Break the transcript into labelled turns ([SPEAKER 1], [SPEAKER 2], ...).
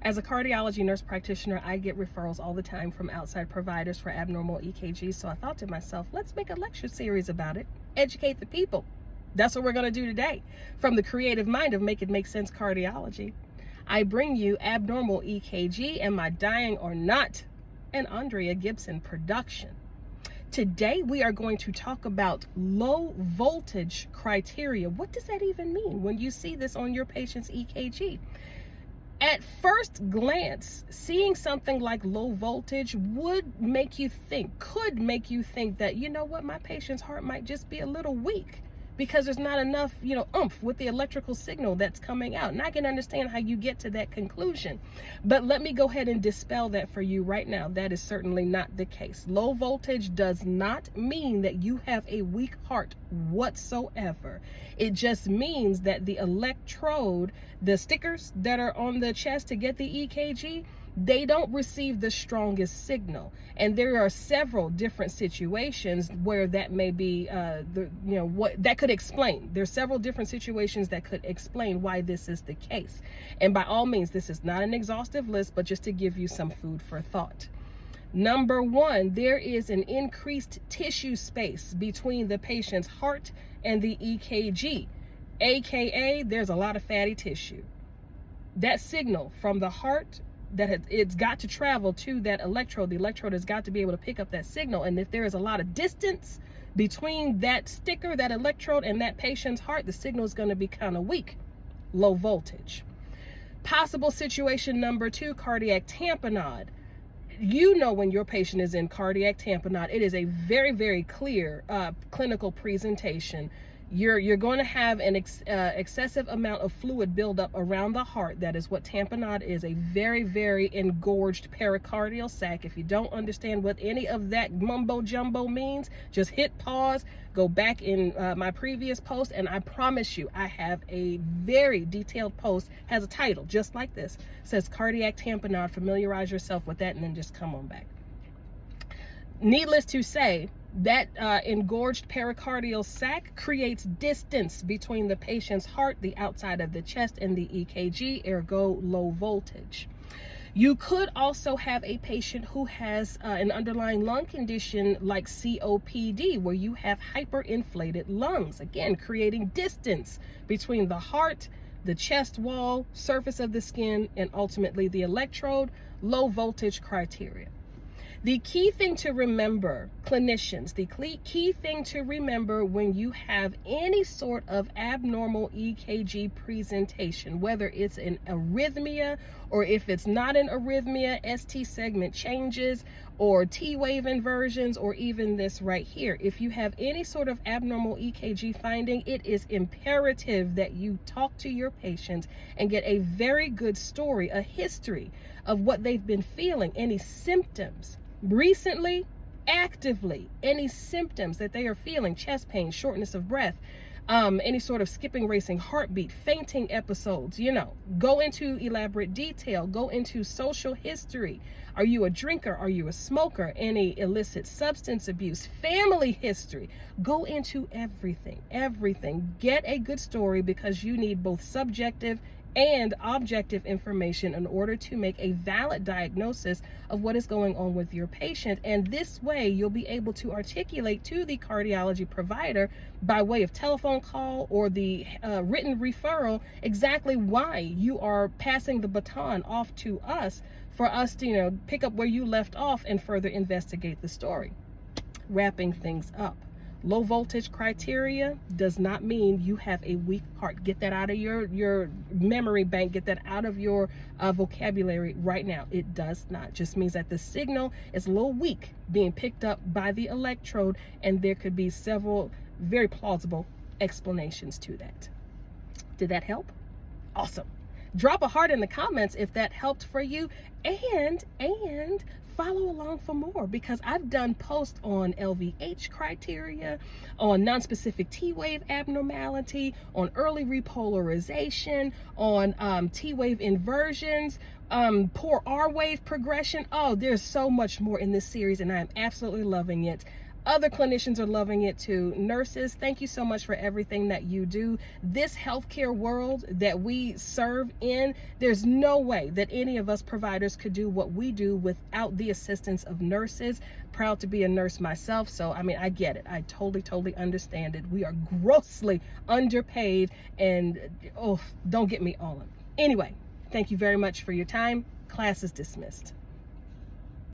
[SPEAKER 1] As a cardiology nurse practitioner, I get referrals all the time from outside providers for abnormal EKGs. So I thought to myself, let's make a lecture series about it, educate the people. That's what we're going to do today. From the creative mind of Make It Make Sense Cardiology, I bring you Abnormal EKG and My Dying or Not, an Andrea Gibson production. Today, we are going to talk about low voltage criteria. What does that even mean when you see this on your patient's EKG? At first glance, seeing something like low voltage could make you think that, you know what, my patient's heart might just be a little weak because there's not enough, oomph with the electrical signal that's coming out. And I can understand how you get to that conclusion. But let me go ahead and dispel that for you right now. That is certainly not the case. Low voltage does not mean that you have a weak heart whatsoever. It just means that the electrode, the stickers that are on the chest to get the EKG, they don't receive the strongest signal. And there are several different situations where that may be, what that could explain. There's several different situations that could explain why this is the case. And by all means, this is not an exhaustive list, but just to give you some food for thought. Number one, there is an increased tissue space between the patient's heart and the EKG, aka there's a lot of fatty tissue. That signal from the heart, it's got to travel to that electrode. The electrode has got to be able to pick up that signal. And if there is a lot of distance between that sticker, that electrode, and that patient's heart, the signal is going to be kind of weak, low voltage. Possible situation number two, cardiac tamponade. You know when your patient is in cardiac tamponade, it is a very, very clear clinical presentation. You're going to have an excessive amount of fluid buildup around the heart. That is what tamponade is, a very, very engorged pericardial sac. If you don't understand what any of that mumbo jumbo means, just hit pause, go back in my previous post, and I promise you, I have a very detailed post, has a title just like this, says cardiac tamponade. Familiarize yourself with that and then just come on back. Needless to say, that engorged pericardial sac creates distance between the patient's heart, the outside of the chest, and the EKG, ergo low voltage. You could also have a patient who has an underlying lung condition like COPD, where you have hyperinflated lungs, again, creating distance between the heart, the chest wall, surface of the skin, and ultimately the electrode, low voltage criteria. The key thing to remember, clinicians, the key thing to remember when you have any sort of abnormal EKG presentation, whether it's an arrhythmia or if it's not an arrhythmia, ST segment changes or T-wave inversions, or even this right here. If you have any sort of abnormal EKG finding, it is imperative that you talk to your patient and get a very good story, a history of what they've been feeling, any symptoms. Recently, actively, any symptoms that they are feeling, chest pain, shortness of breath, any sort of skipping, racing heartbeat, fainting episodes, go into elaborate detail, go into social history. Are you a drinker? Are you a smoker? Any illicit substance abuse, family history, go into everything. Get a good story, because you need both subjective and objective information in order to make a valid diagnosis of what is going on with your patient. And this way you'll be able to articulate to the cardiology provider by way of telephone call or the written referral exactly why you are passing the baton off to us for us to pick up where you left off and further investigate the story. Wrapping things up, low voltage criteria does not mean you have a weak heart. Get that out of your memory bank. Get that out of your vocabulary right now. It does not. Just means that the signal is a little weak being picked up by the electrode, and there could be several very plausible explanations to that. Did that help? Awesome. Drop a heart in the comments if that helped for you, and follow along for more, because I've done posts on LVH criteria, on nonspecific T-wave abnormality, on early repolarization, on T-wave inversions, poor R-wave progression. Oh, there's so much more in this series, and I am absolutely loving it. Other clinicians are loving it too. Nurses, thank you so much for everything that you do. This healthcare world that we serve in, there's no way that any of us providers could do what we do without the assistance of nurses. Proud to be a nurse myself, so I mean, I get it. I totally understand it. We are grossly underpaid, and oh, don't get me on. Anyway, thank you very much for your time. Class is dismissed.